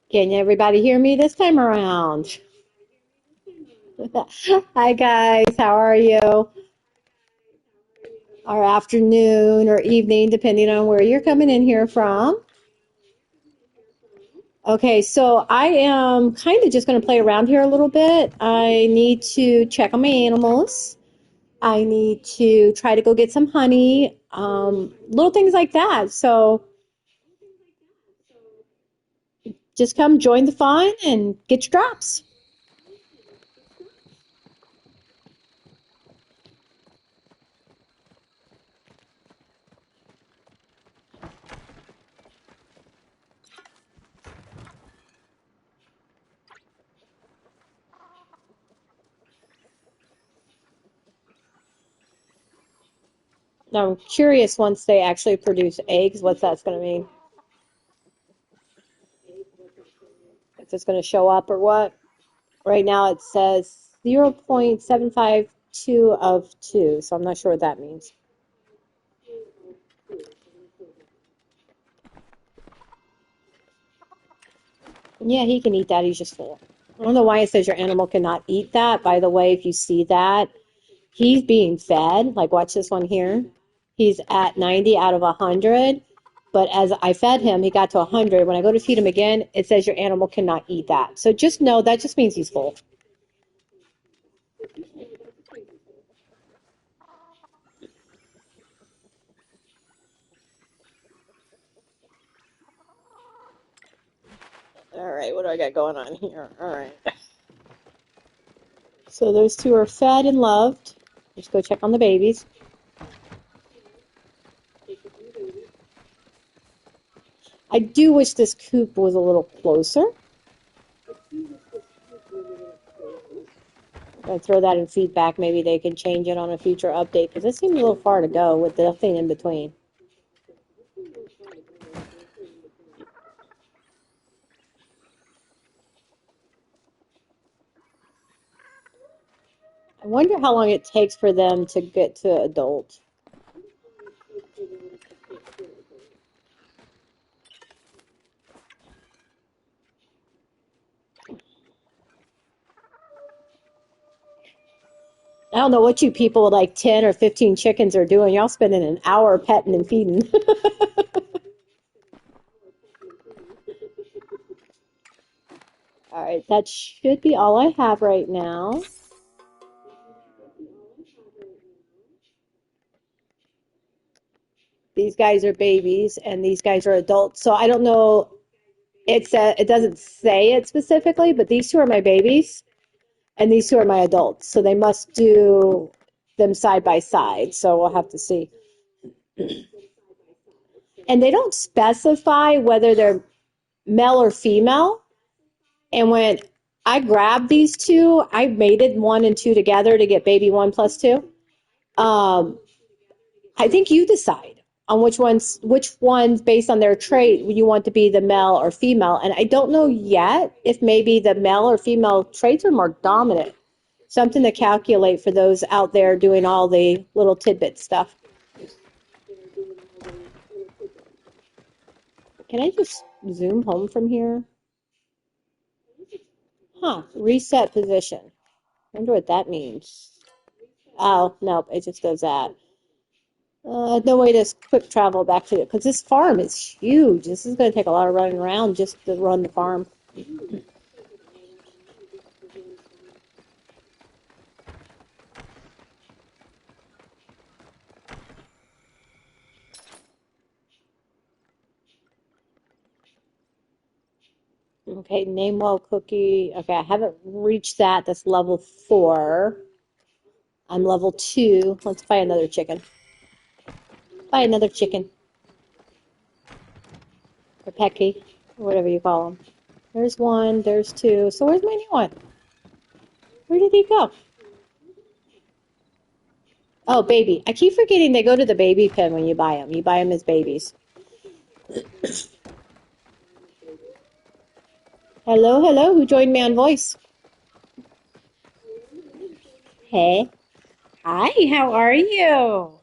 Can everybody hear me this time around? Hi guys, how are you? Or afternoon or evening, depending on where you're coming in here from. Okay, so I am kind of just going to play around here a little bit. I need to check on my animals. I need to try to go get some honey, little things like that. So just come join the fun and get your drops. Now, I'm curious once they actually produce eggs, what that's going to mean. If it's going to show up or what. Right now it says 0.752 of 2, so I'm not sure what that means. Yeah, he can eat that. He's just full. I don't know why it says your animal cannot eat that. By the way, if you see that, he's being fed. Like, watch this one here. He's at 90 out of 100. But as I fed him, he got to 100. When I go to feed him again, it says your animal cannot eat that. So just know that just means he's full. All right, what do I got going on here? All right. So those two are fed and loved. Let's go check on the babies. I do wish this coop was a little closer. I throw that in feedback. Maybe they can change it on a future update because it seems a little far to go with nothing in between. I wonder how long it takes for them to get to adult. I don't know what you people with like 10 or 15 chickens are doing. Y'all spending an hour petting and feeding. All right, that should be all I have right now. These guys are babies and these guys are adults. So I don't know. It doesn't say it specifically, but these two are my babies and these two are my adults. So they must do them side by side. So we'll have to see. And they don't specify whether they're male or female. And when I grabbed these two, I mated 1 and 2 together to get baby 1 plus 2. Um, I think you decide on which ones based on their trait you want to be the male or female. And I don't know yet if maybe the male or female traits are more dominant. Something to calculate for those out there doing all the little tidbit stuff. Can I just zoom home from here? Huh, reset position. I wonder what that means. Oh, nope, it just does that. No way to quick travel back to it because this farm is huge. This is going to take a lot of running around just to run the farm. Okay, name well cookie. Okay, I haven't reached that. That's level 4. I'm level 2. Let's buy another chicken. Buy another chicken. Or pecky, or whatever you call them. There's 1, there's 2. So where's my new one? Where did he go? Oh, baby. I keep forgetting they go to the baby pen when you buy them. You buy them as babies. Hello, hello. Who joined me on voice? Hey. Hi, how are you?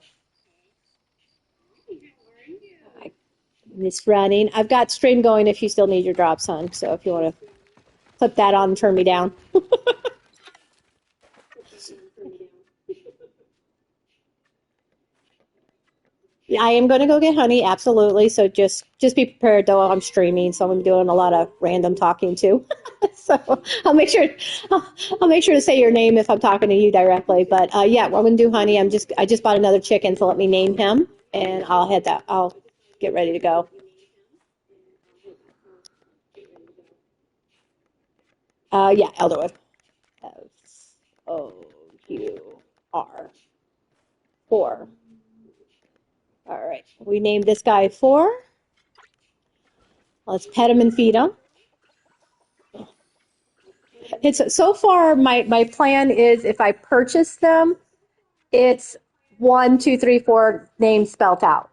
It's running. I've got stream going if you still need your drops, hon. So if you want to clip that on and turn me down. I am going to go get honey, absolutely. So just be prepared, though. I'm streaming, so I'm doing a lot of random talking too. So I'll make sure to say your name if I'm talking to you directly. But yeah, we're going to do honey. I just bought another chicken, so let me name him, and I'll get ready to go. Yeah, Elderwood. Four. 4. All right. We named this guy 4. Let's pet him and feed him. It's so far my plan is if I purchase them, it's 1, 2, 3, 4 names spelt out.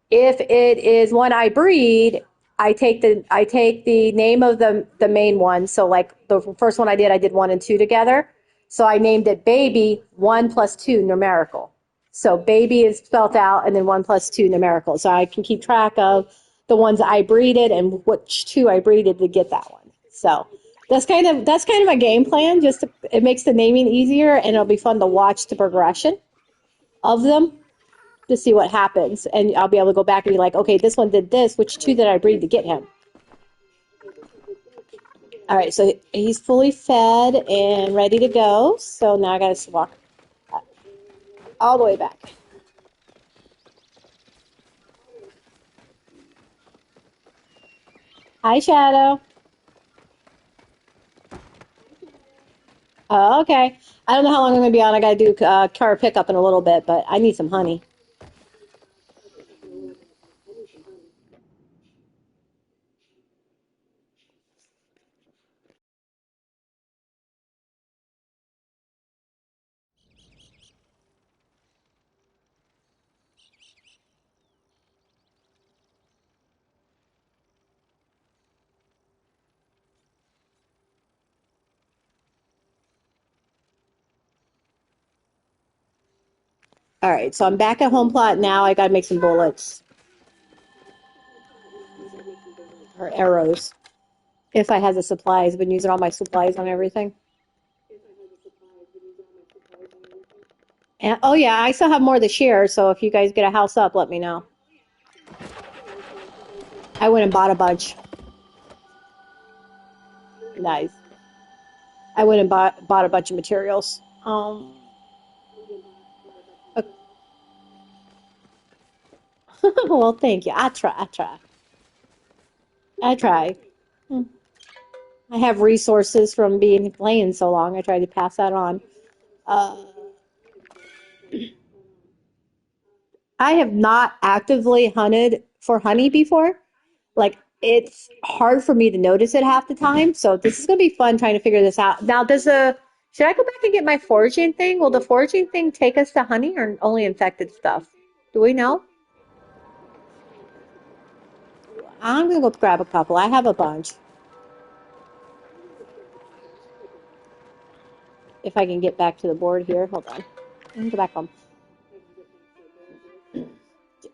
If it is one I breed, I take the name of the main one. So like the first one I did 1 and 2 together. So I named it baby 1 plus 2 numerical. So baby is spelt out and then 1 plus 2 numerical. So I can keep track of the ones I breeded and which 2 I breeded to get that one. So that's kind of my game plan. It makes the naming easier and it'll be fun to watch the progression of them to see what happens. And I'll be able to go back and be like, okay, this one did this. Which 2 did I breed to get him? All right, so he's fully fed and ready to go. So now I got to walk all the way back. Hi, Shadow. Oh, okay. I don't know how long I'm going to be on. I got to do car pickup in a little bit, but I need some honey. All right, so I'm back at home plot now. I got to make some bullets or arrows if I have the supplies. I've been using all my supplies on everything. And, oh, yeah, I still have more to share. So if you guys get a house up, let me know. I went and bought a bunch. Nice. I went and bought a bunch of materials. Well, thank you. I try. Hmm. I have resources from being playing so long. I try to pass that on. Uh, I have not actively hunted for honey before. Like it's hard for me to notice it half the time. So this is gonna be fun trying to figure this out. Now, should I go back and get my foraging thing? Will the foraging thing take us to honey or only infected stuff? Do we know? I'm gonna go grab a couple. I have a bunch. If I can get back to the board here. Hold on. Let me go back home.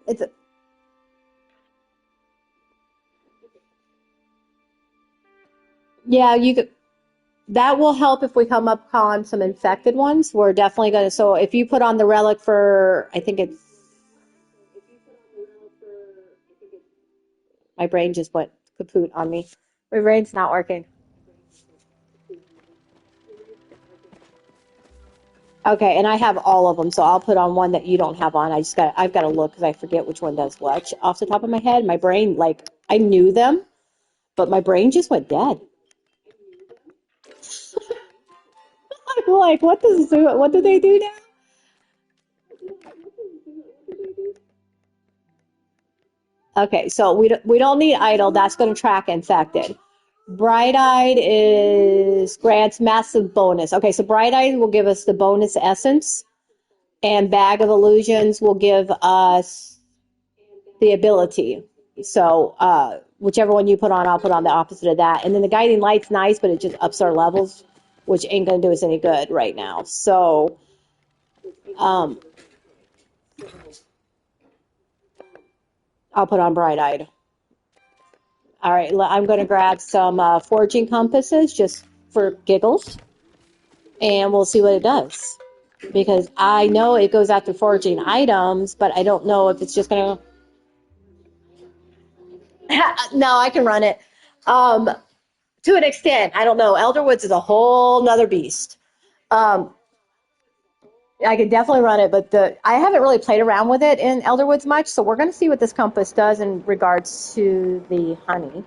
It's a, yeah, you could. That will help if we come up on some infected ones. We're definitely going to. So if you put on the relic for, I think it's, my brain just went kaput on me. My brain's not working. Okay, and I have all of them, so I'll put on one that you don't have on. I've got to look because I forget which one does what off the top of my head. My brain, like, I knew them, but my brain just went dead. I'm like, what do they do now? Okay, so we don't need idle. That's going to track infected. Bright-eyed is grants massive bonus. Okay, so bright-eyed will give us the bonus essence, and bag of illusions will give us the ability. So whichever one you put on, I'll put on the opposite of that. And then the guiding light's nice, but it just ups our levels, which ain't going to do us any good right now. So um, I'll put on bright-eyed. All right, I'm going to grab some foraging compasses just for giggles, and we'll see what it does. Because I know it goes after foraging items, but I don't know if it's just going to... No, I can run it. To an extent, I don't know. Elderwoods is a whole nother beast. Um, I could definitely run it, but I haven't really played around with it in Elderwoods much, so we're going to see what this compass does in regards to the honey.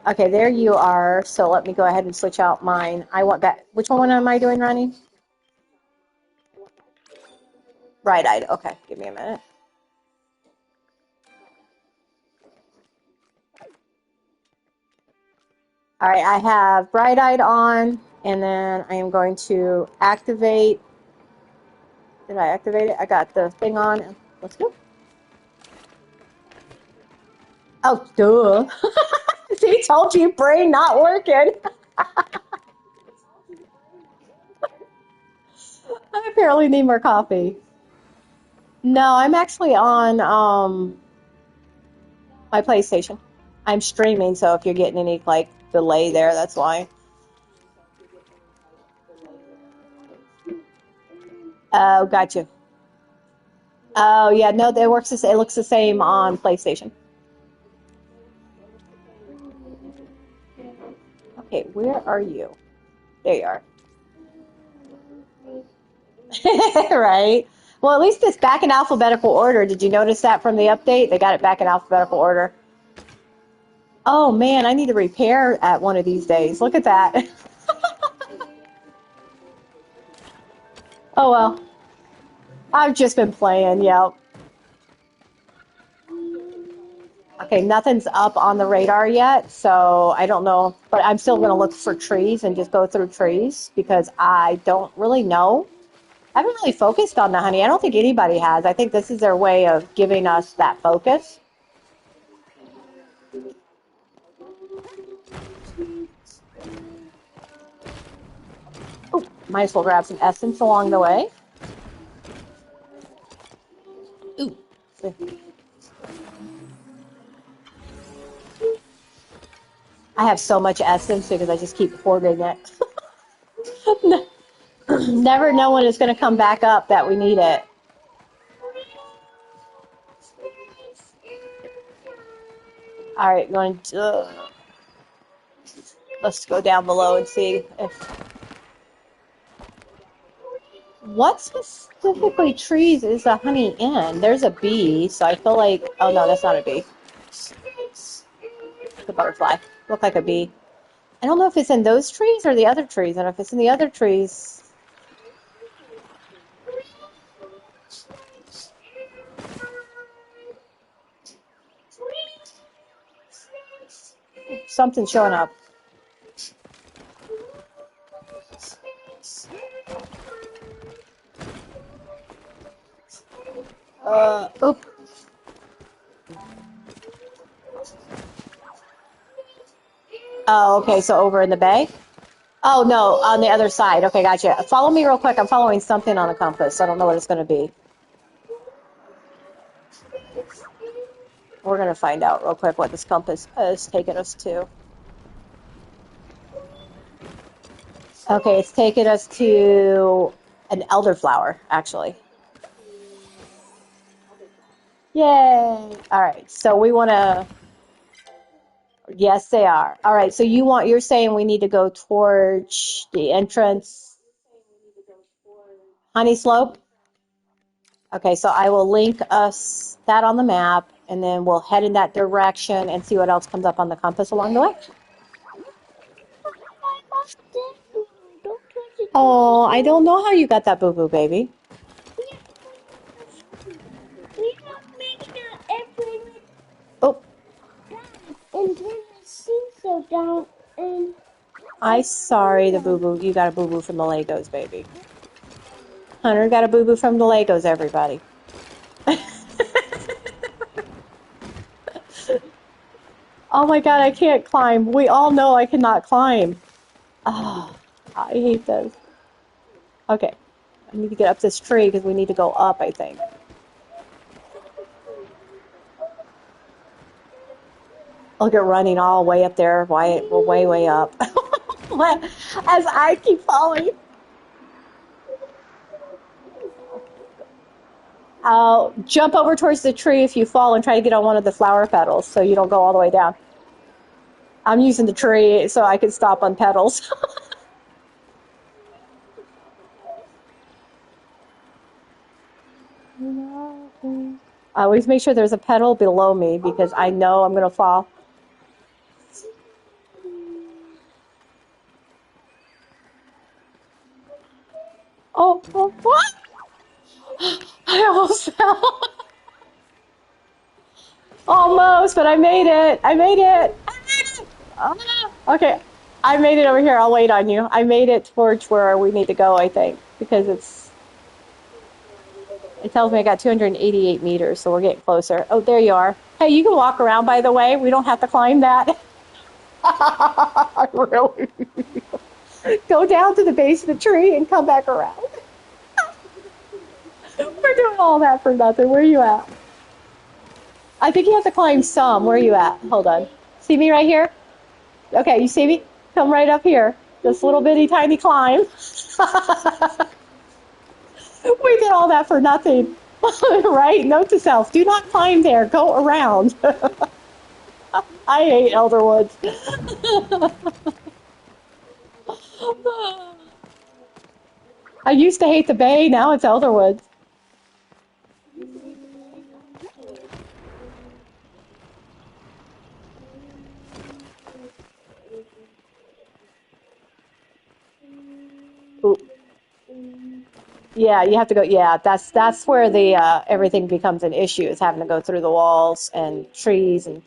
Okay, there you are. So let me go ahead and switch out mine. I want that. Which one am I doing, Ronnie? Bright-eyed. Okay, give me a minute. All right, I have bright-eyed on, and then I am going to activate. Did I activate it? I got the thing on. Let's go. Oh, duh. See, told you, brain not working. I apparently need more coffee. No, I'm actually on my PlayStation. I'm streaming, so if you're getting any like delay there, that's why. Oh, gotcha. Oh, yeah, no, it works. It looks the same on PlayStation. Okay, where are you? There you are. Right. Well, at least it's back in alphabetical order. Did you notice that from the update? They got it back in alphabetical order. Oh man, I need to repair at one of these days. Look at that. Oh well, I've just been playing. Yep. Okay, nothing's up on the radar yet, so I don't know. But I'm still going to look for trees and just go through trees because I don't really know. I haven't really focused on the honey. I don't think anybody has. I think this is their way of giving us that focus. Oh, might as well grab some essence along the way. Ooh. I have so much essence because I just keep hoarding it. Never know when it's going to come back up that we need it. All right, going to, let's go down below and see if what specifically trees is the honey in. There's a bee, so I feel like, oh no, that's not a bee. It's a butterfly. Look like a bee. I don't know if it's in those trees or the other trees, and if it's in the other trees, something's showing up. Oop. Oh, okay, so over in the bay? Oh, no, on the other side. Okay, gotcha. Follow me real quick. I'm following something on the compass. I don't know what it's going to be. We're going to find out real quick what this compass is taking us to. Okay, it's taking us to an elderflower, actually. Yay! All right, so we want to... Yes, they are. All right, so you're saying we need to go towards the entrance Honey Slope? Okay, so I will link us that on the map, and then we'll head in that direction and see what else comes up on the compass along the way. Oh, I don't know how you got that boo-boo, baby. Oh. I'm sorry, the boo-boo. You got a boo-boo from the Legos, baby. Hunter got a boo-boo from the Legos, everybody. Oh my god, I can't climb. We all know I cannot climb. Oh, I hate this. Okay, I need to get up this tree because we need to go up, I think. I'll get running all way up there, way up. As I keep falling. I'll jump over towards the tree if you fall and try to get on one of the flower petals so you don't go all the way down. I'm using the tree so I can stop on petals. I always make sure there's a petal below me because I know I'm going to fall. Oh, what? I almost fell. Almost, but I made it. I made it. I made it. Okay, I made it over here. I'll wait on you. I made it towards where we need to go, I think, because it tells me I got 288 meters, so we're getting closer. Oh, there you are. Hey, you can walk around, by the way. We don't have to climb that. Really? Go down to the base of the tree and come back around. We're doing all that for nothing. Where are you at? I think you have to climb some. Where are you at? Hold on. See me right here? Okay, you see me? Come right up here. This little bitty tiny climb. We did all that for nothing. Right? Note to self. Do not climb there. Go around. I hate elderwoods. I used to hate the bay. Now it's elderwoods. Ooh. Yeah, you have to go. Yeah, that's where the everything becomes an issue. Is having to go through the walls and trees and.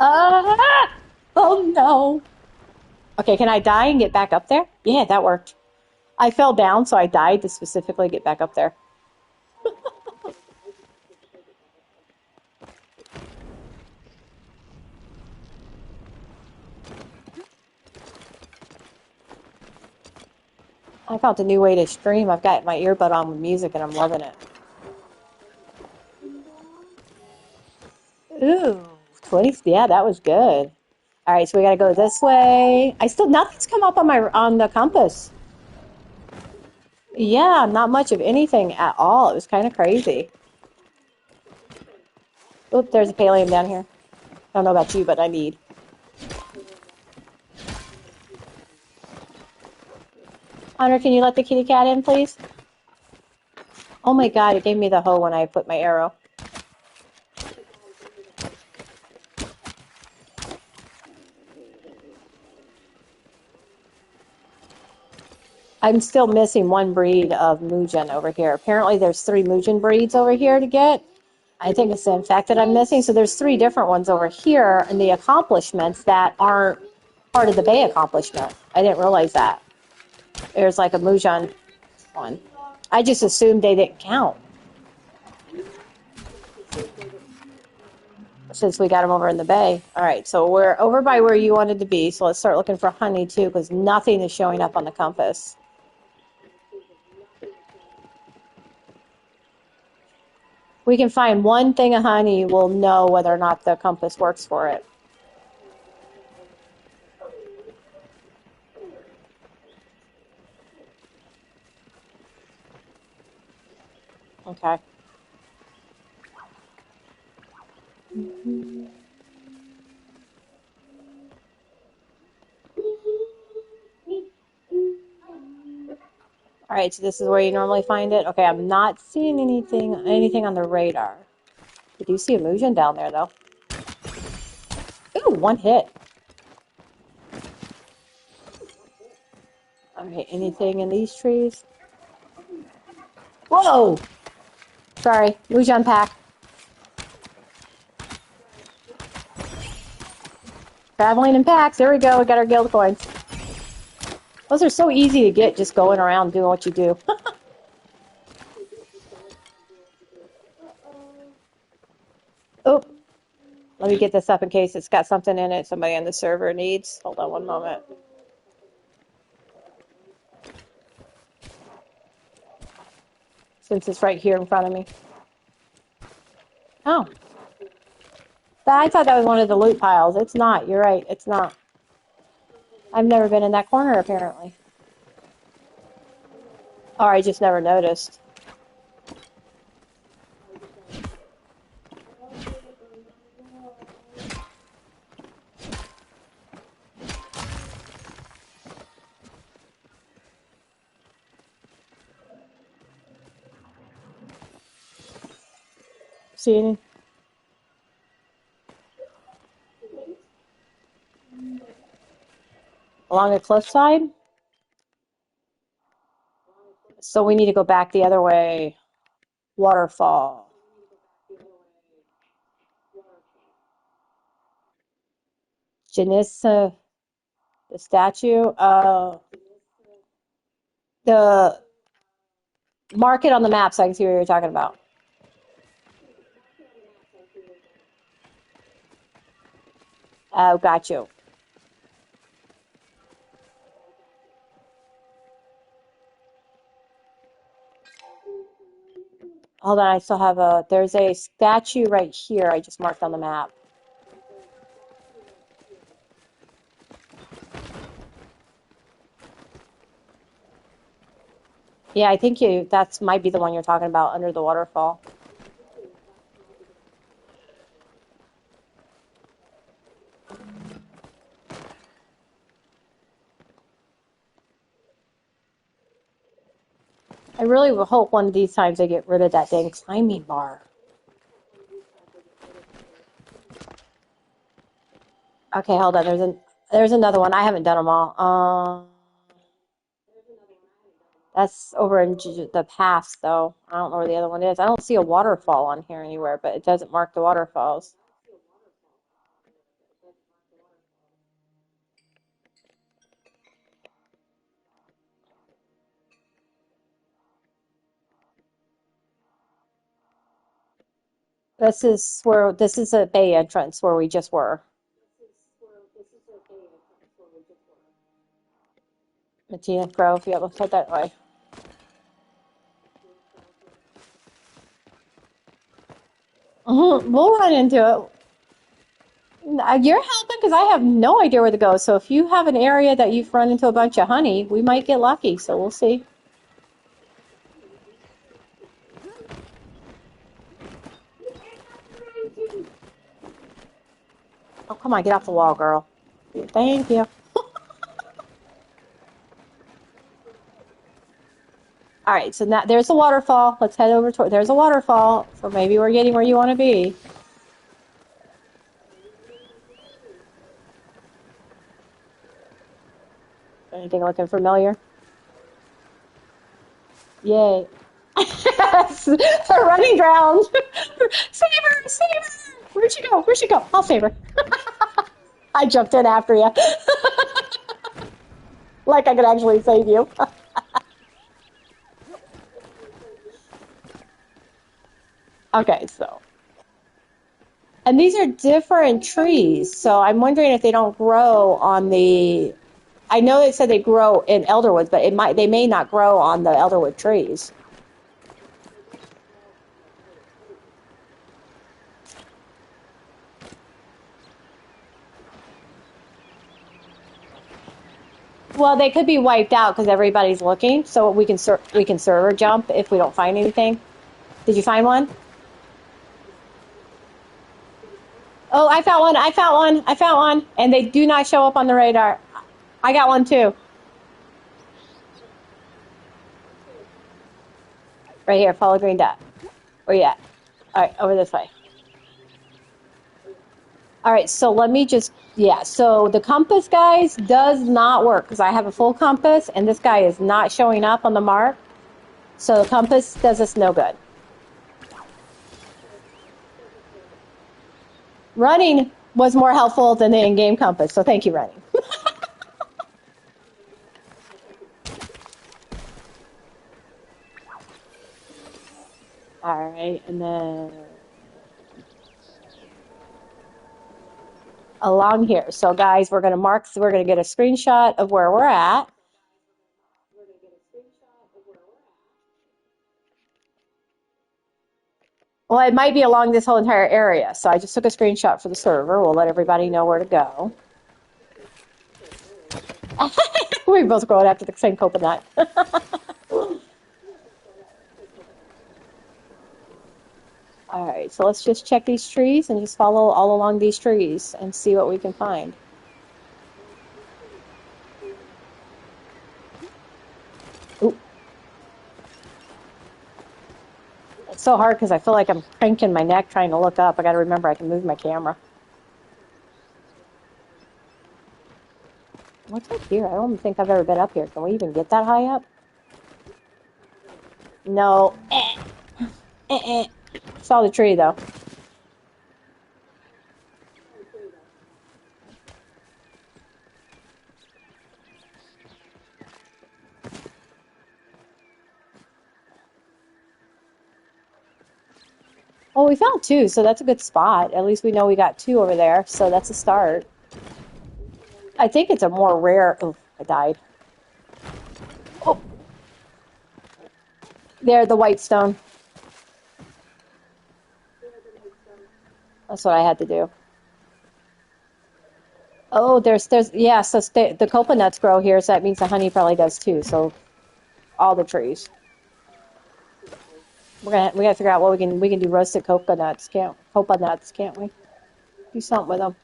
Ah! Oh no. Okay, can I die and get back up there? Yeah, that worked. I fell down, so I died to specifically get back up there. I found a new way to stream. I've got my earbud on with music and I'm loving it. Ooh, 20. Yeah, that was good. All right, so we got to go this way. Nothing's come up on the compass. Yeah, not much of anything at all. It was kind of crazy. Oop, there's a pallium down here. I don't know about you, but I need. Hunter, can you let the kitty cat in, please? Oh my God, it gave me the hoe when I put my arrow. I'm still missing one breed of Mujin over here. Apparently there's 3 Mujin breeds over here to get. I think it's the infected I'm missing. So there's 3 different ones over here in the accomplishments that aren't part of the Bay accomplishment. I didn't realize that. There's like a Mujin one. I just assumed they didn't count since we got them over in the Bay. All right, so we're over by where you wanted to be. So let's start looking for honey too, because nothing is showing up on the compass. We can find one thing of honey, we'll know whether or not the compass works for it. Okay. All right, so this is where you normally find it. Okay, I'm not seeing anything on the radar. I do see a Mujin down there, though. Ooh, one hit. All right, anything in these trees? Whoa! Sorry, Mujin pack. Traveling in packs. There we go. We got our guild coins. Those are so easy to get just going around doing what you do. Oh, let me get this up in case it's got something in it somebody on the server needs. Hold on one moment. Since it's right here in front of me. Oh. I thought that was one of the loot piles. It's not. You're right. It's not. I've never been in that corner, apparently. Or I just never noticed. See any? Along the cliffside? So we need to go back the other way. Waterfall. Janissa, the statue. The mark it on the map so I can see what you're talking about. Oh, got you. Hold on, I still have there's a statue right here I just marked on the map. Yeah, I think that might be the one you're talking about under the waterfall. I really hope one of these times they get rid of that dang climbing bar. Okay, hold on. There's another one. I haven't done them all. That's over in the past, though. I don't know where the other one is. I don't see a waterfall on here anywhere, but it doesn't mark the waterfalls. This is a bay entrance where we just were. Matina Grove, yeah, let's head that way. We'll run into it. You're helping because I have no idea where to go. So if you have an area that you've run into a bunch of honey, we might get lucky. So we'll see. Oh, come on, get off the wall, girl. Thank you. All right, so now there's a waterfall. Let's head over to there's a waterfall. So maybe we're getting where you want to be. Anything looking familiar? Yay. Yes, her running ground. Save her, save her. Where'd she go? Where'd she go? I'll save her. I jumped in after you. Like I could actually save you. Okay, so. And these are different trees, so I'm wondering if they don't grow on the. I know they said they grow in elderwoods, but they may not grow on the elderwood trees. Well, they could be wiped out because everybody's looking, so we can server jump if we don't find anything. Did you find one? Oh, I found one. I found one. I found one. And they do not show up on the radar. I got one too. Right here. Follow green dot. Where you at? All right, over this way. All right, so let me so the compass, guys, does not work because I have a full compass and this guy is not showing up on the mark. So the compass does us no good. Running was more helpful than the in-game compass, so thank you, running. All right, and then along here. So guys, we're going to get a screenshot of where we're at. Well, it might be along this whole entire area. So I just took a screenshot for the server. We'll let everybody know where to go. We both going after the same coconut. All right, so let's just check these trees and just follow all along these trees and see what we can find. Ooh. It's so hard because I feel like I'm cranking my neck trying to look up. I got to remember I can move my camera. What's up here? I don't think I've ever been up here. Can we even get that high up? No. Saw the tree though. Well, we found two, so that's a good spot. At least we know we got two over there, so that's a start. I think it's a more rare... Oh, I died. Oh. There, the white stone. That's what I had to do. Oh, yeah, so the coconuts grow here, so that means the honey probably does too, so all the trees. We gotta figure out what we can do roasted coconuts, can't we? Do something with them.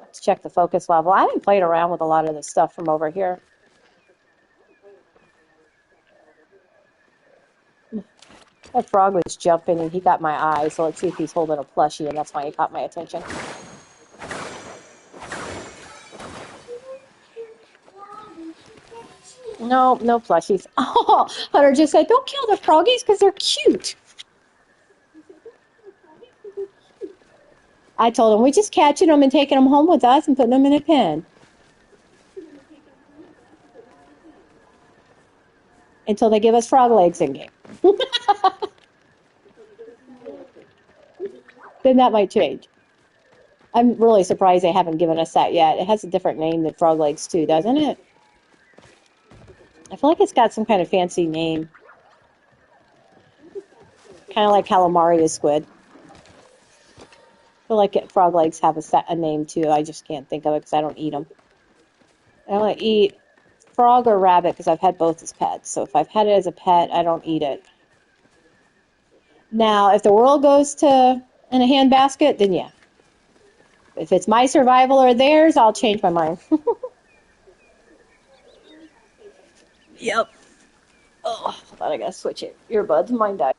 Let's check the focus level. I haven't played around with a lot of the stuff from over here. That frog was jumping and he got my eye, so let's see if he's holding a plushie, and that's why he caught my attention. No plushies. Oh, Hunter just said, don't kill the froggies because they're cute. I told him, we're just catching them and taking them home with us and putting them in a pen. Until they give us frog legs in game. Then that might change. I'm really surprised they haven't given us that yet. It has a different name than frog legs too, doesn't it? I feel like it's got some kind of fancy name. Kind of like calamari is squid. I feel like frog legs have a name too. I just can't think of it because I don't eat them. I only eat frog or rabbit because I've had both as pets. So if I've had it as a pet, I don't eat it. Now, if the world goes to in a handbasket, then yeah. If it's my survival or theirs, I'll change my mind. Yep. Oh, I thought I gotta switch it. Earbuds, mine died.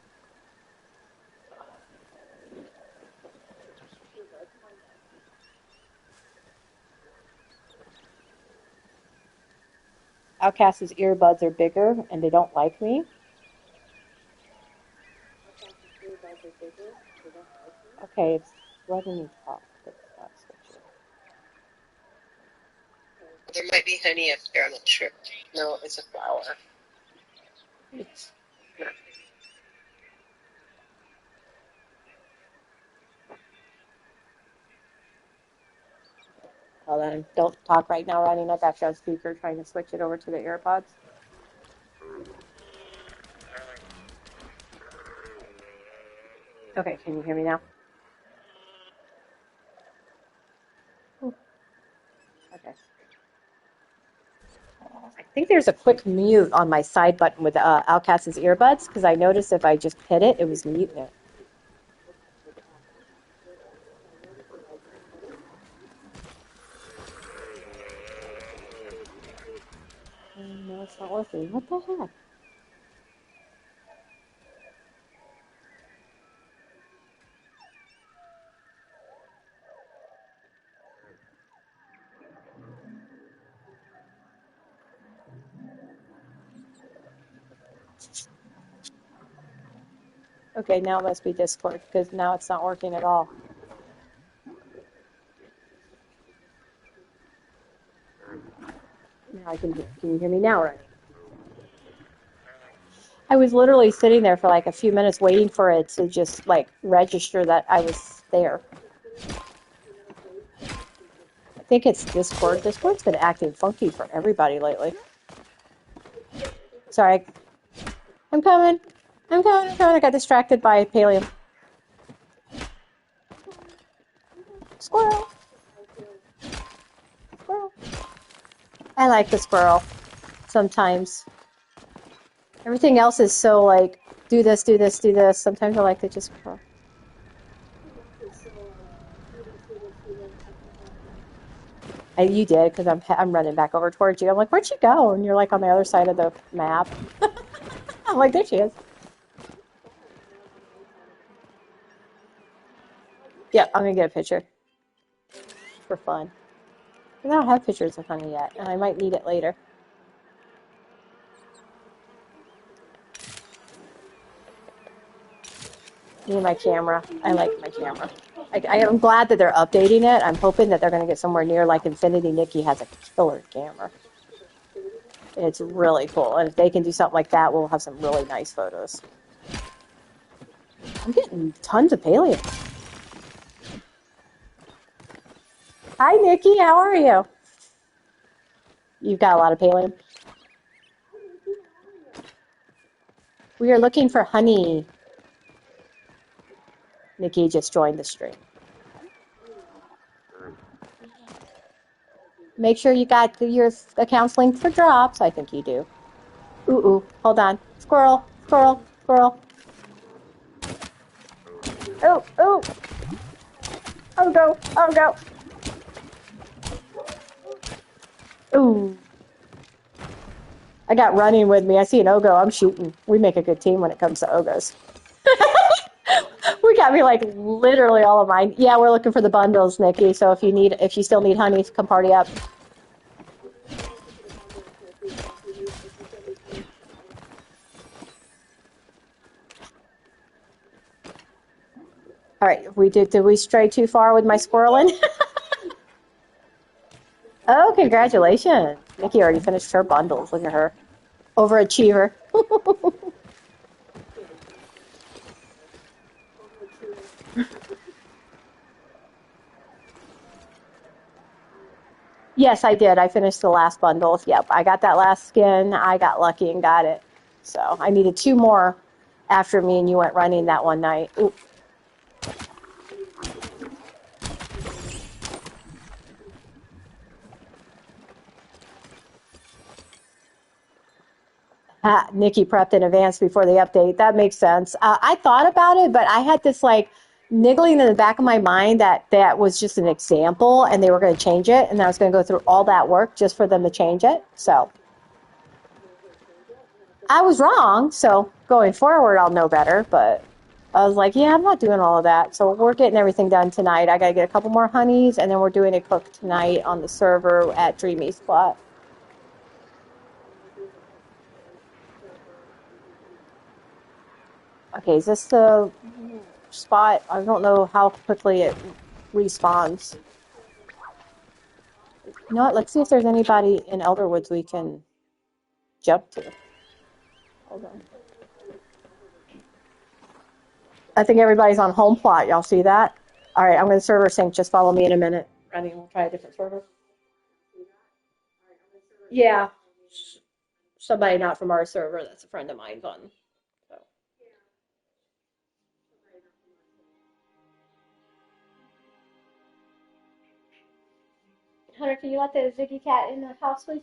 Outcast's earbuds are bigger and they don't like me. Okay, it's letting me talk. There might be honey up there, I'm not sure. No, it's a flower. Hold on, don't talk right now, Ronnie. I got you on speaker trying to switch it over to the AirPods. Okay, can you hear me now? Okay. I think there's a quick mute on my side button with Outcast's earbuds because I noticed if I just hit it, it was muting it. No, it's not working. What the heck? Okay, now it must be Discord because now it's not working at all. Now can you hear me now, right? I was literally sitting there for like a few minutes waiting for it to just like register that I was there. I think it's Discord. Discord's been acting funky for everybody lately. Sorry. I'm coming. I'm going, I'm going. I got distracted by Paleo. Squirrel. Squirrel. I like the squirrel sometimes. Everything else is so like, do this, do this, do this. Sometimes I like to just squirrel. You did, because I'm running back over towards you. I'm like, where'd you go? And you're like on the other side of the map. I'm like, there she is. Yep, I'm gonna get a picture for fun. I don't have pictures of honey yet, and I might need it later. Me and my camera. I like my camera. I'm glad that they're updating it. I'm hoping that they're going to get somewhere near like Infinity Nikki has a killer camera. It's really cool. And if they can do something like that, we'll have some really nice photos. I'm getting tons of paleo. Hi, Nikki. How are you? You've got a lot of paleo. We are looking for honey. Nikki just joined the stream. Make sure you got your accounts linked for drops. I think you do. Ooh, hold on. Squirrel, squirrel, squirrel. Oh, oh. Oh, go. Oh, go. Ooh. I got running with me. I see an Ogo. I'm shooting. We make a good team when it comes to Ogos. We got me like literally all of mine. Yeah, we're looking for the bundles, Nikki. So if you still need honey, come party up. All right, did we stray too far with my squirreling? Oh, congratulations. Nikki already finished her bundles. Look at her. Overachiever. Yes, I did. I finished the last bundle. Yep, I got that last skin. I got lucky and got it. So I needed 2 more after me and you went running that one night. Ooh. Nikki prepped in advance before the update. That makes sense. I thought about it, but I had this like niggling in the back of my mind that was just an example and they were going to change it. And I was going to go through all that work just for them to change it. So I was wrong. So going forward, I'll know better. But I was like, yeah, I'm not doing all of that. So we're getting everything done tonight. I got to get a couple more honeys and then we're doing a cook tonight on the server at Dreamy Spot. Okay, is this the spot? I don't know how quickly it respawns. You know what? Let's see if there's anybody in Elderwoods we can jump to. Hold on. I think everybody's on home plot. Y'all see that? All right, I'm going to server sync. Just follow me in a minute. Running, we'll try a different server. Yeah. Somebody not from our server. That's a friend of mine's on. So. Hunter, can you let the Ziggy cat in the house, please?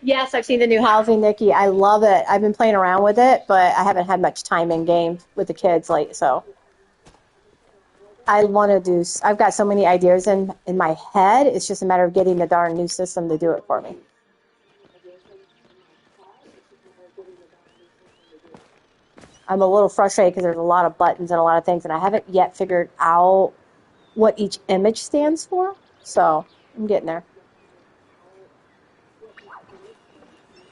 Yes, I've seen the new housing, Nikki. I love it. I've been playing around with it, but I haven't had much time in game with the kids, like so. I want to do. I've got so many ideas in my head. It's just a matter of getting the darn new system to do it for me. I'm a little frustrated because there's a lot of buttons and a lot of things, and I haven't yet figured out what each image stands for. So I'm getting there.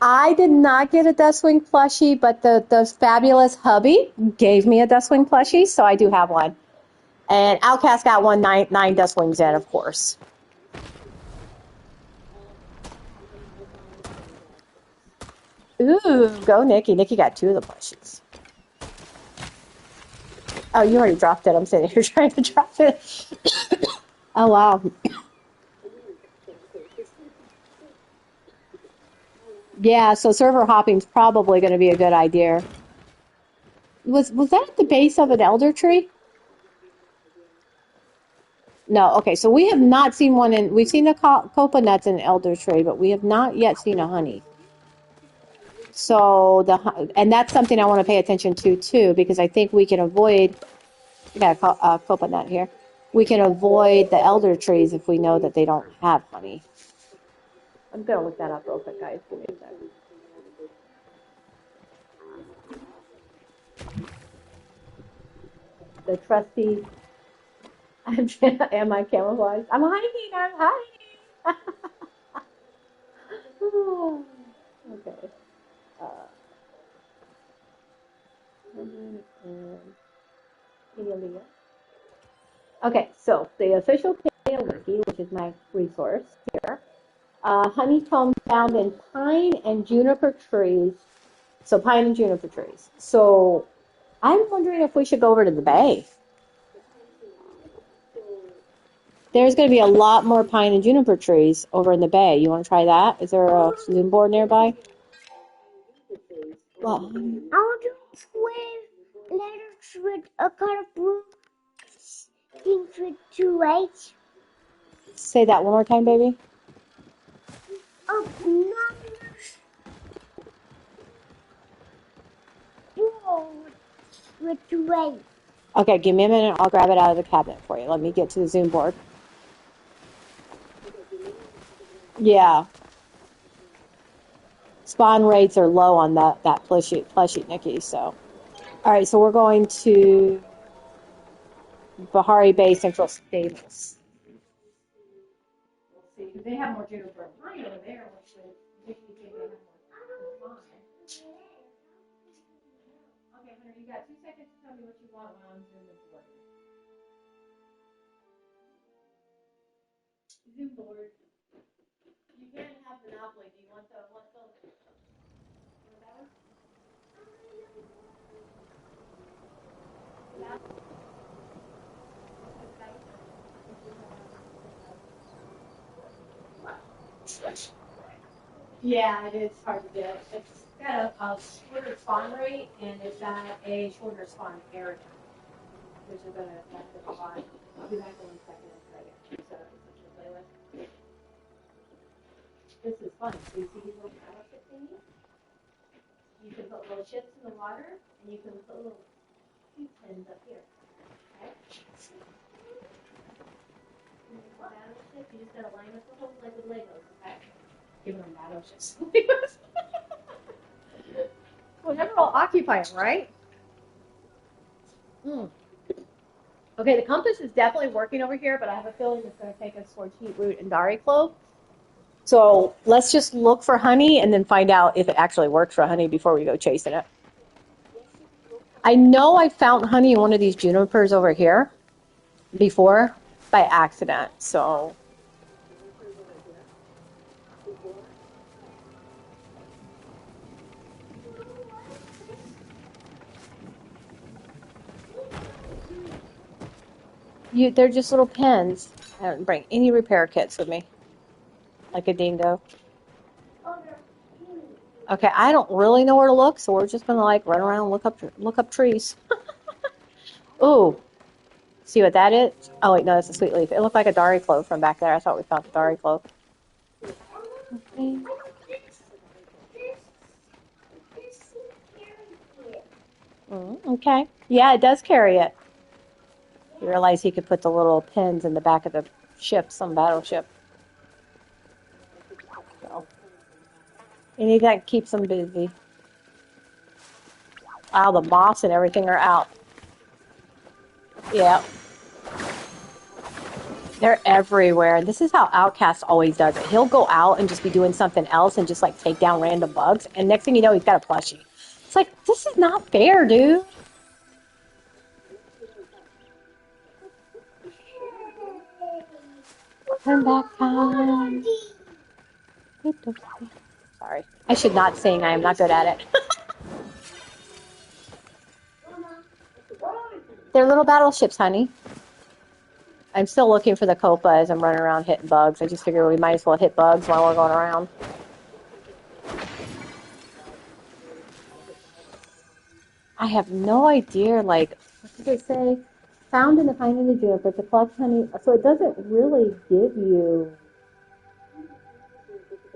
I did not get a Dustwing plushie, but the fabulous hubby gave me a Dustwing plushie, so I do have one. And Outcast got nine Dustwings in, of course. Ooh, go Nikki. Nikki got 2 of the plushies. Oh, you already dropped it. I'm sitting here trying to drop it. Oh, wow. Yeah, so server hopping is probably going to be a good idea. Was that at the base of an elder tree? No. Okay, so we have not seen one in. We've seen the copa nuts in elder tree, but we have not yet seen a honey. So and that's something I want to pay attention to too, because I think we can avoid. We got a copa nut here. We can avoid the elder trees if we know that they don't have honey. I'm gonna look that up real quick, guys. Give me a second. The trusty. Am I camouflaged? I'm hiding. I'm hiding. Okay. Uh, Palia. Okay, so the official Palia Wiki, which is my resource here, honeycomb found in pine and juniper trees. So pine and juniper trees. So I'm wondering if we should go over to the bay. There's going to be a lot more pine and juniper trees over in the bay. You want to try that? Is there a Zoom board nearby? Well, I want to with letters with a kind of blue things with 2 H. say that one more time, baby. Numbers with 2 H. Okay, give me a minute. I'll grab it out of the cabinet for you. Let me get to the Zoom board. Yeah. Spawn rates are low on that plushie, Nikki. So, all right. So we're going to Bahari Bay Central Stables. We'll see, because they have more juniper and pine over there, which would make me think they have more pine. Okay, Hunter, you got 2 seconds to tell me what you want while I'm doing the board. Zoom board. You can have Monopoly. Do you want the that one? Yeah, it is hard to get. It's got a shorter spawn rate, and it's got a shorter spawn area, which is going to affect it a lot. I'll be back in 1 second and try to set up something to play with. This is fun. So you see these little battle chip thingies? You can put little chips in the water, and you can put little cute pins up here. Okay? Battle chip, you just got to line up the holes like with Legos, okay? Give them battle chips. Whatever will occupy them, right? Okay, the compass is definitely working over here, but I have a feeling it's going to take us towards heat root and Dari clove. So let's just look for honey and then find out if it actually works for honey before we go chasing it. I know I found honey in one of these junipers over here before by accident, so. They're just little pins. I didn't bring any repair kits with me, like a dingo. Okay, I don't really know where to look, so we're just gonna like run around and look up trees. Ooh, see what that is? Oh wait, no, that's a sweet leaf. It looked like a Dari clove from back there. I thought we found the Dari clove. Okay. Okay. Yeah, it does carry it. You realize he could put the little pins in the back of the ship, some battleship. So, anything that keeps them busy. Wow, the moths and everything are out. Yeah. They're everywhere. This is how Outcast always does it. He'll go out and just be doing something else and just like take down random bugs. And next thing you know, he's got a plushie. It's like, this is not fair, dude. Turn back time. Sorry. I should not sing. I am not good at it. They're little battleships, honey. I'm still looking for the copa as I'm running around hitting bugs. I just figure we might as well hit bugs while we're going around. I have no idea, like, what did it say? Found in the pine and the juniper to collect honey. So it doesn't really give you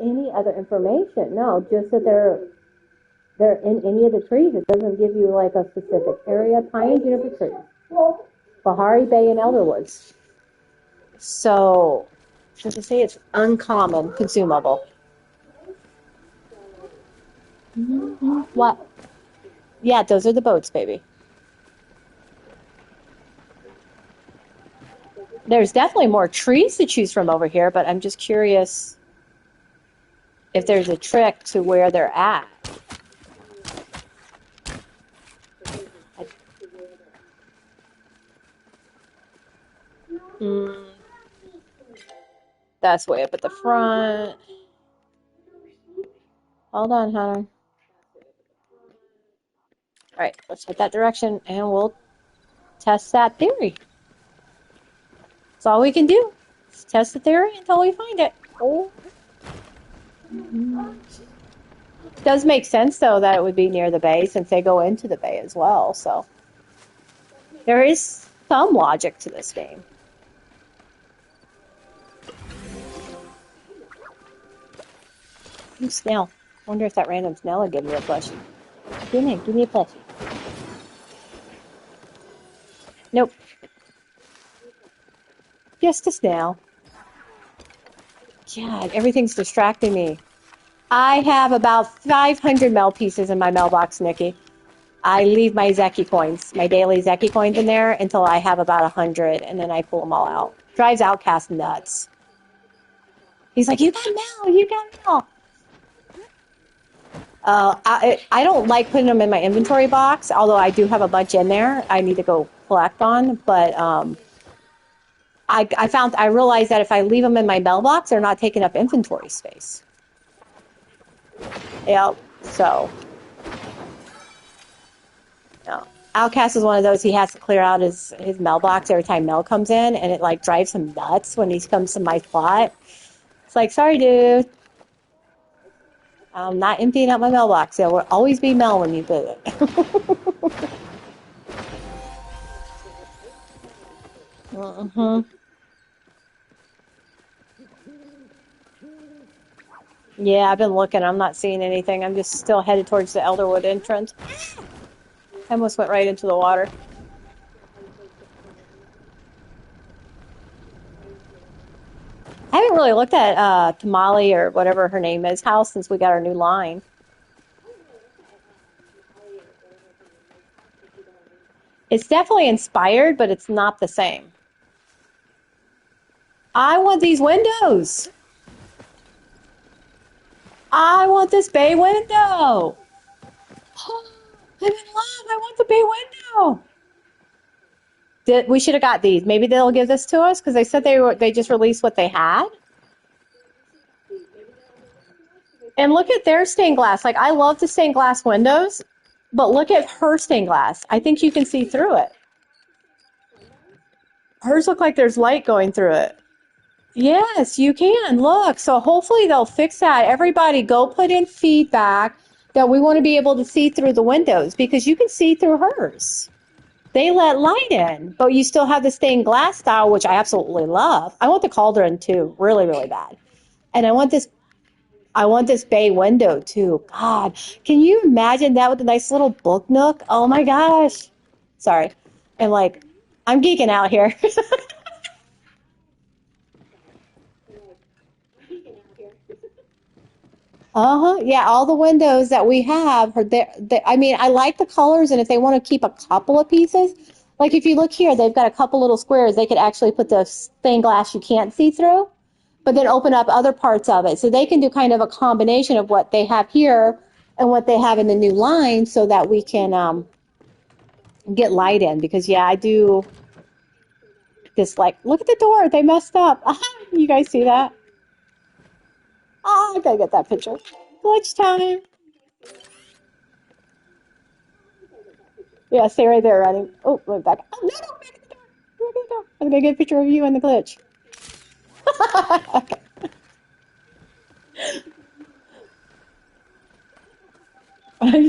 any other information. No, just that they're in any of the trees. It doesn't give you like a specific area. Pine and juniper trees, Bahari Bay and elderwoods. So, does it say it's uncommon consumable? What? Yeah, those are the boats, baby. There's definitely more trees to choose from over here, but I'm just curious if there's a trick to where they're at. Mm, that's way up at the front. Hold on, Hunter. All right, let's head that direction and we'll test that theory. That's all we can do. Let's test the theory until we find it. Oh. Does make sense, though, that it would be near the bay since they go into the bay as well. So there is some logic to this game. Ooh, snail. Wonder if that random snail will give you a plushie. Give me a plushie. Nope. Just a snail. God, everything's distracting me. I have about 500 mail pieces in my mailbox, Nikki. I leave my Zeki coins, my daily Zeki coins in there until I have about 100, and then I pull them all out. Drives Outcast nuts. He's like, you got mail, you got mail. I don't like putting them in my inventory box, although I do have a bunch in there I need to go collect on. But I realized that if I leave them in my mailbox, they're not taking up inventory space. Yep. So, yeah. Outcast is one of those, he has to clear out his mailbox every time mail comes in, and it like drives him nuts when he comes to my spot. It's like, sorry, dude. I'm not emptying out my mailbox. There will always be mail when you visit. Mm-hmm. Yeah, I've been looking. I'm not seeing anything. I'm just still headed towards the Elderwood entrance. I almost went right into the water. I haven't really looked at Tamale or whatever her name is house since we got our new line. It's definitely inspired, but it's not the same. I want these windows. I want this bay window. Oh, I'm in love. I want the bay window. We should have got these. Maybe they'll give this to us because they said they just released what they had. And look at their stained glass. Like, I love the stained glass windows, but look at her stained glass. I think you can see through it. Hers look like there's light going through it. Yes, you can. Look. So hopefully they'll fix that. Everybody go put in feedback that we want to be able to see through the windows because you can see through hers. They let light in, but you still have the stained glass style, which I absolutely love. I want the cauldron too, really, really bad. And I want this bay window too. God, can you imagine that with a nice little book nook? Oh my gosh. Sorry. I'm like, I'm geeking out here. Uh-huh. Yeah, all the windows that we have are there. I mean, I like the colors, and if they want to keep a couple of pieces, like if you look here, they've got a couple little squares. They could actually put the stained glass you can't see through, but then open up other parts of it. So they can do kind of a combination of what they have here and what they have in the new line so that we can get light in. Because, yeah, I do dislike. Look at the door. They messed up. You guys see that? Oh, I gotta get that picture. Glitch time. Yeah, stay right there, running. Oh, went back. Oh, no, no, back at the door. Back at the door. I'm gonna get a picture of you and the glitch.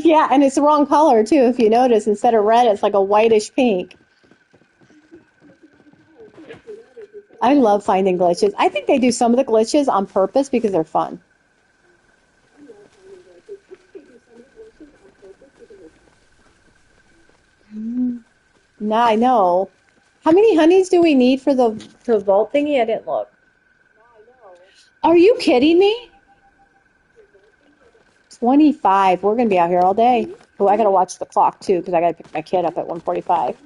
Yeah, and it's the wrong color too, if you notice. Instead of red, it's like a whitish pink. I love finding glitches. I think they do some of the glitches on purpose because they're fun. Now I know. How many honeys do we need for the vault thingy? I didn't look. Are you kidding me? 25. We're going to be out here all day. Oh, I got to watch the clock too because I got to pick my kid up at 1:45.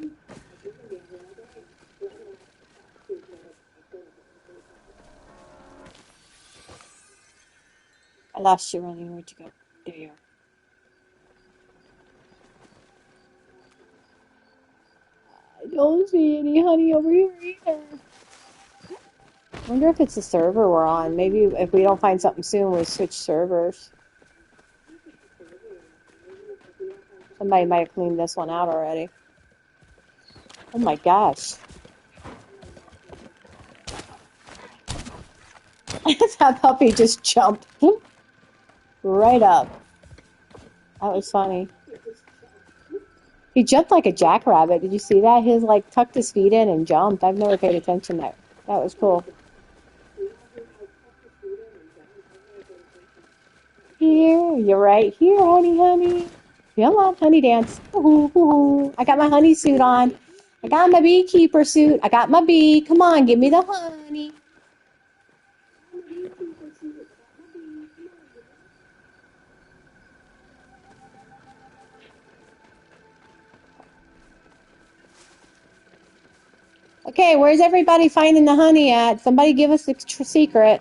I lost you running. Where'd you go? There you are. I don't see any honey over here either. I wonder if it's the server we're on. Maybe if we don't find something soon, we'll switch servers. Somebody might have cleaned this one out already. Oh my gosh. That puppy just jumped right up. That was funny. He jumped like a jackrabbit. Did you see that? His like tucked his feet in and jumped. I've never paid attention to that. That was cool. Here, you're right here, honey, honey. Come on, honey dance. Woohoo, woohoo. I got my honey suit on. I got my beekeeper suit. I got my bee. Come on, give me the honey. Okay, where's everybody finding the honey at? Somebody give us the secret.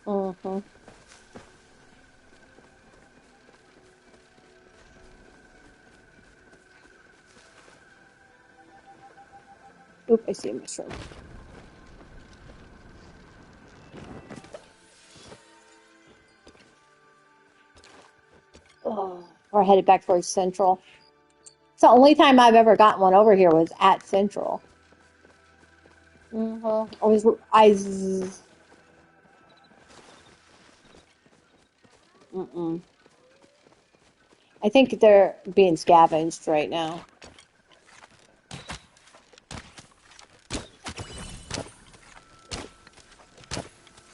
Uh-huh. Oop, I see a mushroom. Oh, we're headed back towards Central. It's the only time I've ever gotten one over here was at Central. Mm-mm. I think they're being scavenged right now.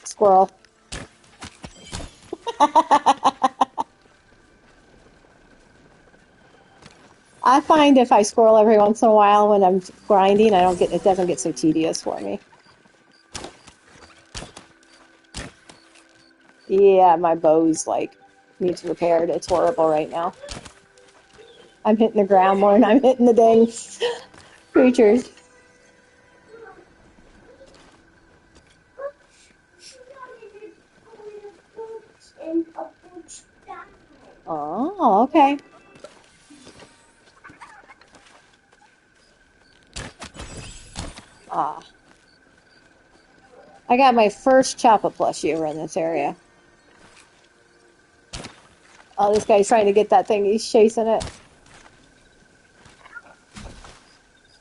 Squirrel. I find if I squirrel every once in a while when I'm grinding, it doesn't get so tedious for me. Yeah, my bow's like needs repaired. It's horrible right now. I'm hitting the ground more than I'm hitting the dang creatures. Oh, okay. Ah, I got my first Choppa plushie over in this area. Oh, this guy's trying to get that thing. He's chasing it.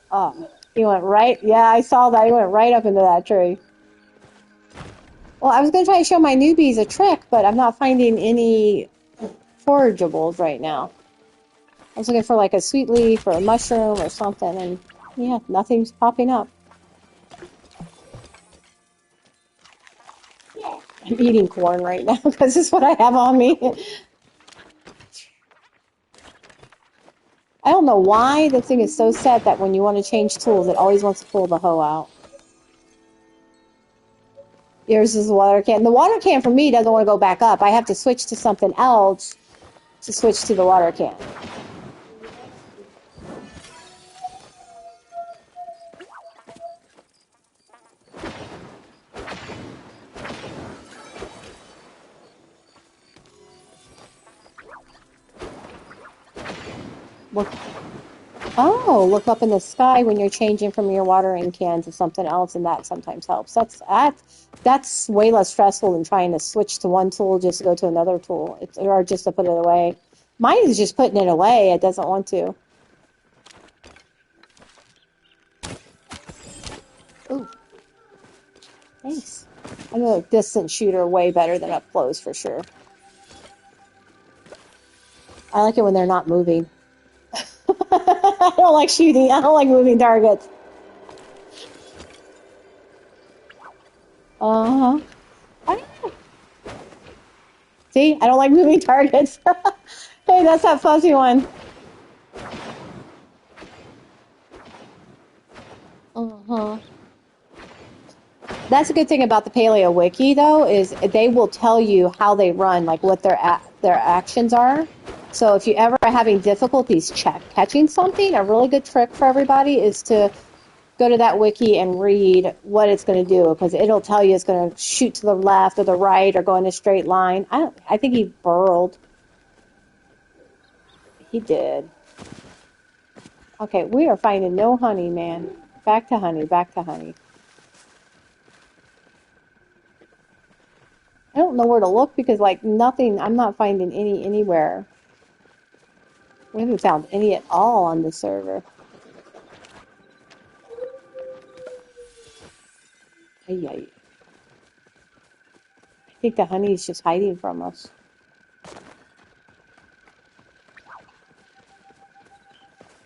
Oh, he went right. Yeah, I saw that. He went right up into that tree. Well, I was going to try to show my newbies a trick, but I'm not finding any forageables right now. I was looking for like a sweet leaf or a mushroom or something, and yeah, nothing's popping up. I'm eating corn right now because this is what I have on me. I don't know why the thing is so set that when you want to change tools, it always wants to pull the hoe out. Yours is the water can. The water can for me doesn't want to go back up. I have to switch to something else to switch to the water can. Look, look up in the sky when you're changing from your watering can to something else, and that sometimes helps. That's way less stressful than trying to switch to one tool just to go to another tool, or just to put it away. Mine is just putting it away. It doesn't want to. Ooh, Thanks. I'm a distant shooter way better than up close for sure. I like it when they're not moving. I don't like shooting. I don't like moving targets. Uh-huh. See, I don't like moving targets. Hey, that's that fuzzy one. Uh-huh. That's a good thing about the Paleo Wiki, though, is they will tell you how they run, like what their actions are. So if you ever are having difficulties catching something, a really good trick for everybody is to go to that wiki and read what it's going to do, because it'll tell you it's going to shoot to the left or the right or go in a straight line. I think he burrowed. He did. Okay, we are finding no honey, man. Back to honey, back to honey. I don't know where to look because, like, nothing, I'm not finding any anywhere. We haven't found any at all on the server. Ay. I think the honey is just hiding from us.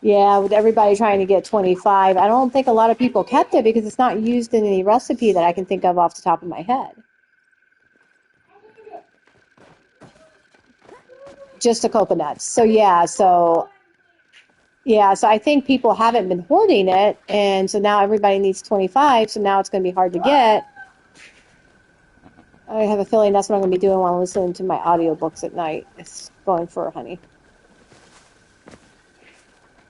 Yeah, with everybody trying to get 25, I don't think a lot of people kept it because it's not used in any recipe that I can think of off the top of my head. Just the coconuts. So I think people haven't been hoarding it, and so now everybody needs 25, so now it's going to be hard to get. I have a feeling that's what I'm going to be doing while I'm listening to my audiobooks at night. It's going for honey.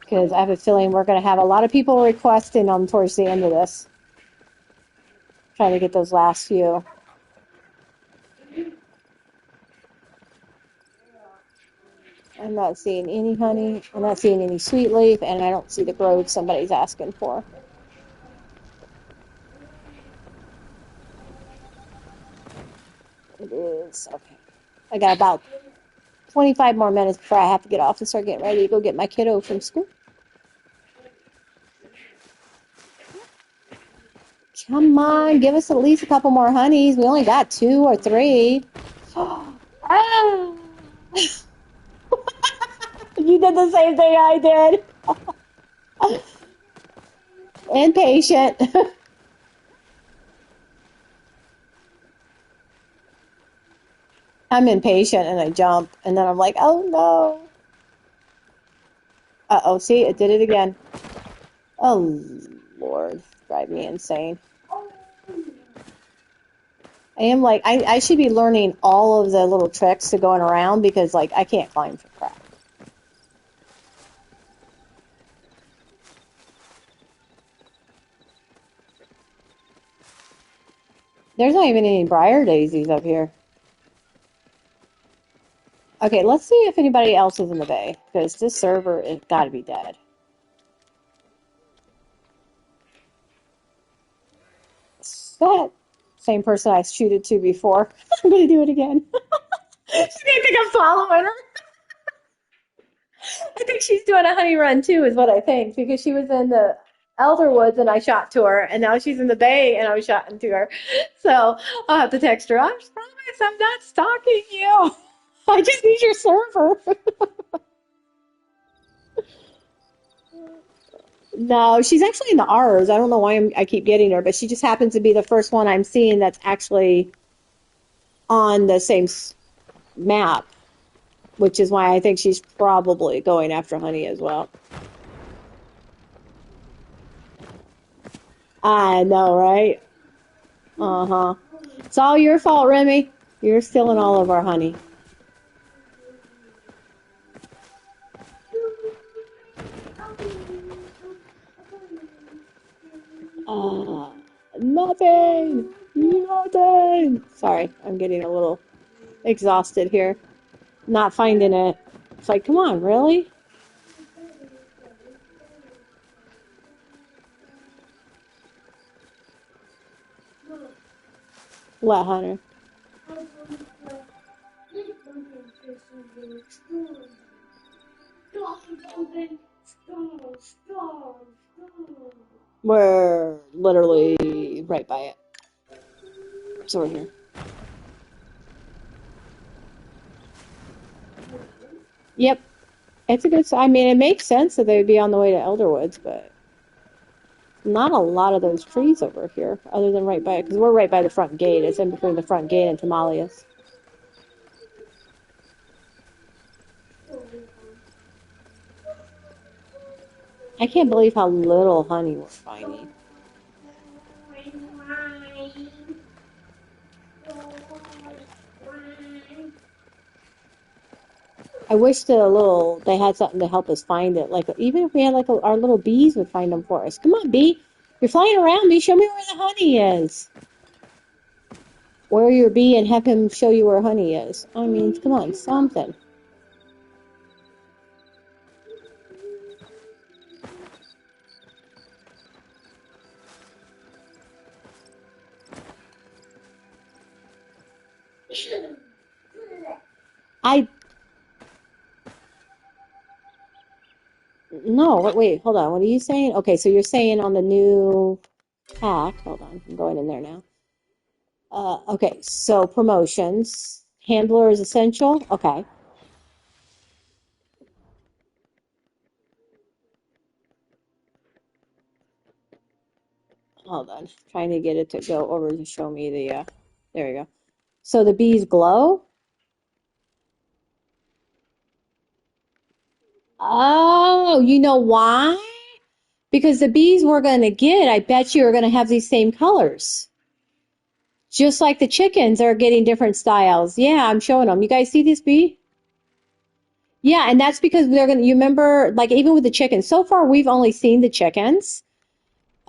Because I have a feeling we're going to have a lot of people requesting them towards the end of this. Trying to get those last few. I'm not seeing any honey. I'm not seeing any sweet leaf, and I don't see the grove somebody's asking for. It is. Okay. I got about 25 more minutes before I have to get off and start getting ready to go get my kiddo from school. Come on, give us at least a couple more honeys. We only got 2 or 3. Ah! You did the same thing I did. Impatient. I'm impatient and I jump, and then I'm like, oh no. Uh-oh, see, it did it again. Oh, Lord, drive me insane. I am like, I should be learning all of the little tricks to going around because, like, I can't climb for crap. There's not even any briar daisies up here. Okay, let's see if anybody else is in the bay, because this server is got to be dead. That same person I shooted to before. I'm going to do it again. She's going to think I'm following her. I think she's doing a honey run too, is what I think, because she was in the Elderwoods and I shot to her, and now she's in the bay and I was shotting to her. So I'll have to text her. I promise I'm not stalking you. I just need your server. No, she's actually in the R's. I don't know why I keep getting her, but she just happens to be the first one I'm seeing that's actually on the same map, which is why I think she's probably going after honey as well. I know, right? Uh-huh. It's all your fault, Remy. You're stealing all of our honey. Nothing. Nothing. Sorry, I'm getting a little exhausted here. Not finding it. It's like, come on, really? What, Hunter? We're literally right by it. It's over here. Yep. It's a good, I mean, it makes sense that they would be on the way to Elderwoods, but not a lot of those trees over here, other than right by, because we're right by the front gate. It's in between the front gate and Tamalia's. I can't believe how little honey we're finding. I wish they had something to help us find it. Like, even if we had, like, our little bees would find them for us. Come on, bee. You're flying around, bee. Show me where the honey is. Where your bee and have him show you where honey is. I mean, come on, something. No, wait, hold on. What are you saying? Okay, so you're saying on the new pack. Hold on, I'm going in there now. Okay, so promotions. Handler is essential. Okay. Hold on. Trying to get it to go over to show me the, there we go. So the bees glow. Oh, you know why? Because the bees we're going to get, I bet you, are going to have these same colors. Just like the chickens are getting different styles. Yeah, I'm showing them. You guys see this bee? Yeah, and that's because they're going to, you remember, like even with the chickens, so far we've only seen the chickens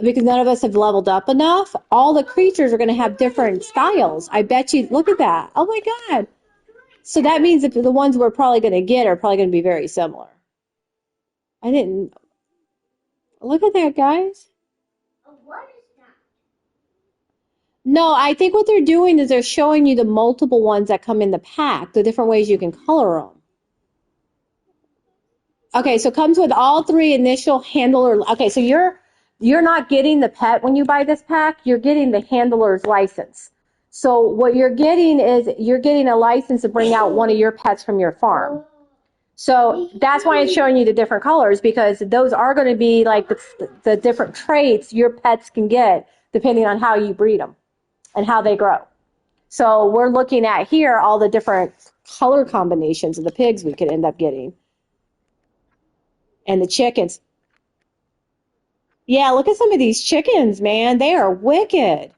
because none of us have leveled up enough. All the creatures are going to have different styles. I bet you, look at that. Oh my God. So that means that the ones we're probably going to get are probably going to be very similar. I didn't, look at that, guys. What is that? No, I think what they're doing is they're showing you the multiple ones that come in the pack, the different ways you can color them. Okay, so it comes with all three initial handler. Okay, so you're not getting the pet when you buy this pack. You're getting the handler's license. So what you're getting is you're getting a license to bring out one of your pets from your farm. So that's why it's showing you the different colors, because those are going to be like the different traits your pets can get depending on how you breed them and how they grow. So we're looking at here all the different color combinations of the pigs we could end up getting. And the chickens. Yeah, look at some of these chickens, man. They are wicked.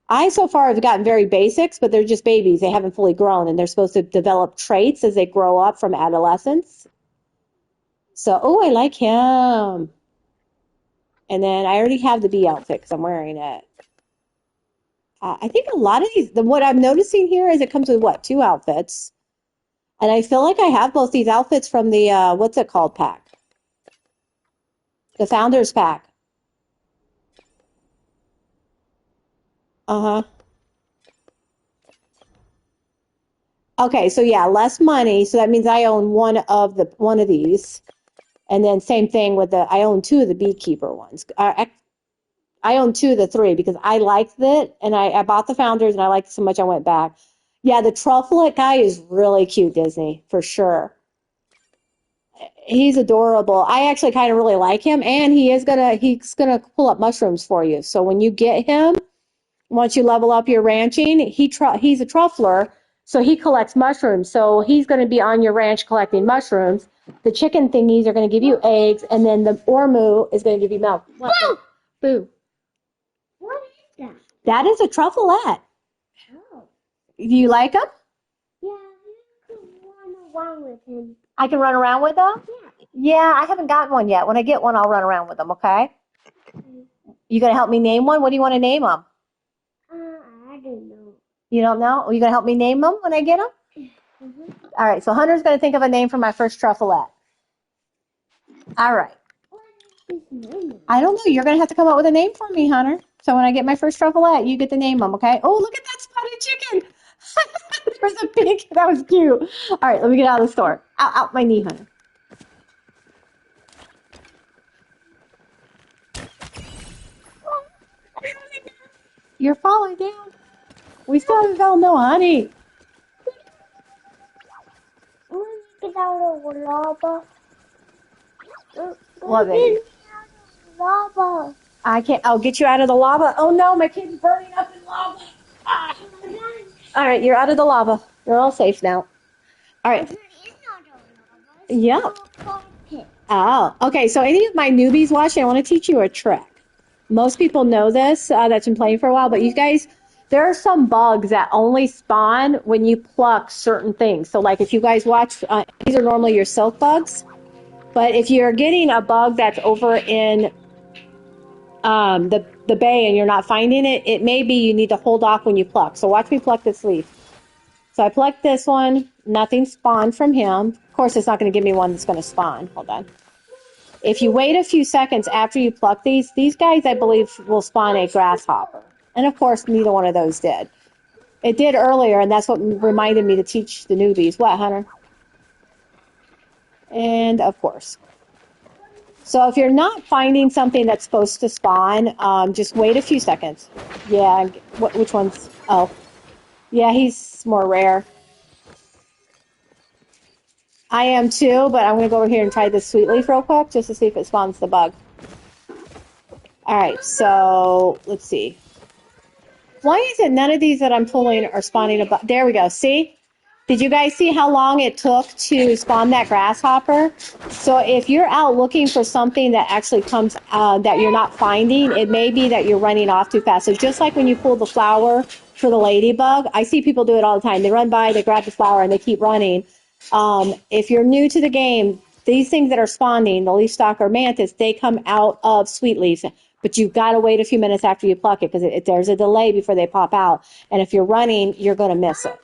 I so far have gotten very basics, but they're just babies. They haven't fully grown, and they're supposed to develop traits as they grow up from adolescence. So, oh, I like him. And then I already have the bee outfit because I'm wearing it. I think a lot of these, what I'm noticing here is it comes with what, 2 outfits. And I feel like I have both these outfits from the, what's it called, pack? The Founders Pack. Uh-huh. Okay, so yeah, less money. So that means I own one of these. And then same thing with I own 2 of the beekeeper ones. I own 2 of the 3 because I liked it, and I bought the Founders, and I liked it so much I went back. Yeah, the trufflet guy is really cute, Disney, for sure. He's adorable. I actually kind of really like him, and he's gonna pull up mushrooms for you. So when you get him, once you level up your ranching, he's a truffler, so he collects mushrooms. So he's going to be on your ranch collecting mushrooms. The chicken thingies are going to give you eggs, and then the ormu is going to give you milk. What? Boo! Boo. What is that? That is a truffleette. Oh. Do you like him? Yeah, you can run around with him. I can run around with him? Yeah, I haven't gotten one yet. When I get one, I'll run around with him, okay? You going to help me name one? What do you want to name him? I don't know. You don't know? Are you going to help me name them when I get them? Mm-hmm. All right, so Hunter's going to think of a name for my first truffleette. All right. What is his name? I don't know. You're going to have to come up with a name for me, Hunter. So when I get my first truffleette, you get to name them, okay? Oh, look at that spotted chicken. There's a pig. That was cute. All right, let me get out of the store. Out my knee, Hunter. You're falling down. We still haven't found no honey. I'm gonna get out of the lava. Love Get it. me out of the lava. I can't. I'll get you out of the lava. Oh no, my kid's burning up in lava. Ah. All right, you're out of the lava. You're all safe now. All right. There is not a lava. Yeah. It's a carpet. Oh, okay. So any of my newbies watching, I want to teach you a trick. Most people know this that's been playing for a while, but you guys, there are some bugs that only spawn when you pluck certain things. So like if you guys watch, these are normally your silk bugs, but if you're getting a bug that's over in the bay and you're not finding it, it may be you need to hold off when you pluck. So watch me pluck this leaf. So I plucked this one. Nothing spawned from him. Of course, it's not going to give me one that's going to spawn. Hold on. If you wait a few seconds after you pluck these guys, I believe, will spawn a grasshopper. And of course, neither one of those did. It did earlier, and that's what reminded me to teach the newbies. What, Hunter? And of course. So if you're not finding something that's supposed to spawn, just wait a few seconds. Yeah, which one's? Oh, yeah, he's more rare. I am too, but I'm going to go over here and try this sweet leaf real quick just to see if it spawns the bug. All right, so let's see. Why is it none of these that I'm pulling are spawning a bug? There we go. See? Did you guys see how long it took to spawn that grasshopper? So if you're out looking for something that actually comes that you're not finding, it may be that you're running off too fast. So just like when you pull the flower for the ladybug, I see people do it all the time. They run by, they grab the flower, and they keep running. If you're new to the game, these things that are spawning, the leaf stalker mantis, they come out of sweet leaves. But you've got to wait a few minutes after you pluck it because there's a delay before they pop out. And if you're running, you're going to miss it.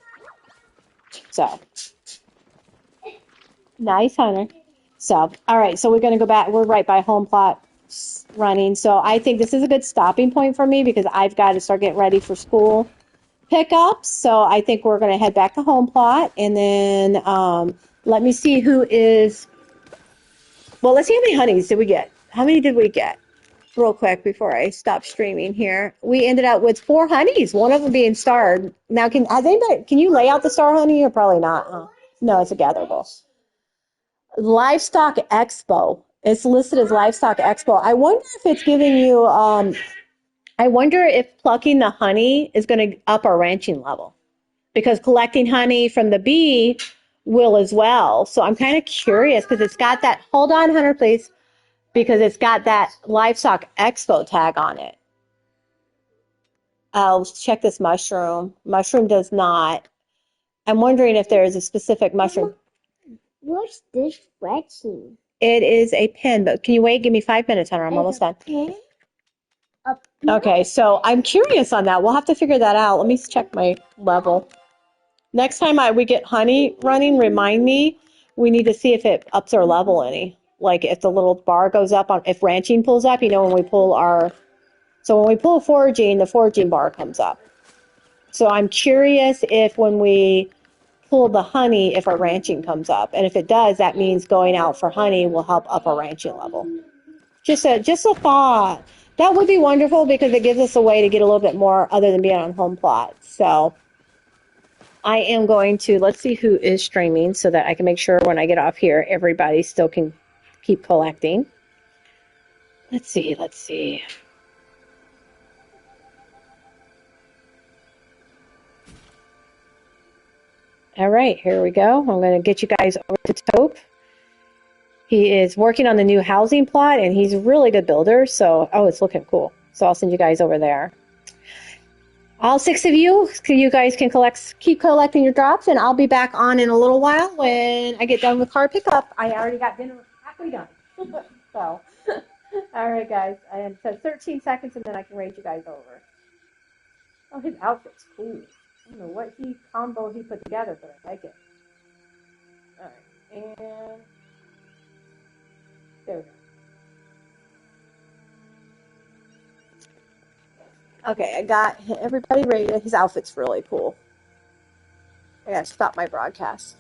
So, nice, Hunter. So, all right. So we're going to go back. We're right by home plot running. So I think this is a good stopping point for me because I've got to start getting ready for school pickups. So I think we're going to head back to home plot. And then let me see who is. Well, let's see how many honeys did we get. How many did we get? Real quick before I stop streaming here. We ended up with 4 honeys, one of them being starred. Now, can you lay out the star honey or probably not? Huh? No, it's a gatherable. Livestock Expo. It's listed as Livestock Expo. I wonder if it's giving you, I wonder if plucking the honey is going to up our ranching level because collecting honey from the bee will as well. So I'm kind of curious because it's got that, hold on, Hunter, please, because it's got that Livestock Expo tag on it. I'll check this mushroom. Mushroom does not. I'm wondering if there is a specific mushroom. What's this scratching? It is a pin, but can you wait? Give me 5 minutes, Hunter. I'm almost done. Pin? Okay, so I'm curious on that. We'll have to figure that out. Let me check my level. Next time we get honey running, remind me. We need to see if it ups our level any. Like if the little bar goes up on, if ranching pulls up, when we pull so when we pull foraging, the foraging bar comes up. So I'm curious if when we pull the honey, if our ranching comes up. And if it does, that means going out for honey will help up our ranching level. Just a thought. That would be wonderful because it gives us a way to get a little bit more other than being on home plot. So I am going to, let's see who is streaming so that I can make sure when I get off here, everybody still can keep collecting. Let's see. All right, here we go. I'm going to get you guys over to Taupe. He is working on the new housing plot, and he's a really good builder. So, it's looking cool. So I'll send you guys over there. All 6 of you, so you guys can keep collecting your drops, and I'll be back on in a little while when I get done with car pickup. I already got dinner halfway done. So, all right, guys. I have 13 seconds, and then I can raid you guys over. Oh, his outfit's cool. I don't know what combo he put together, but I like it. All right, and there we go. Okay, I got everybody rated. His outfit's really cool. I gotta stop my broadcast.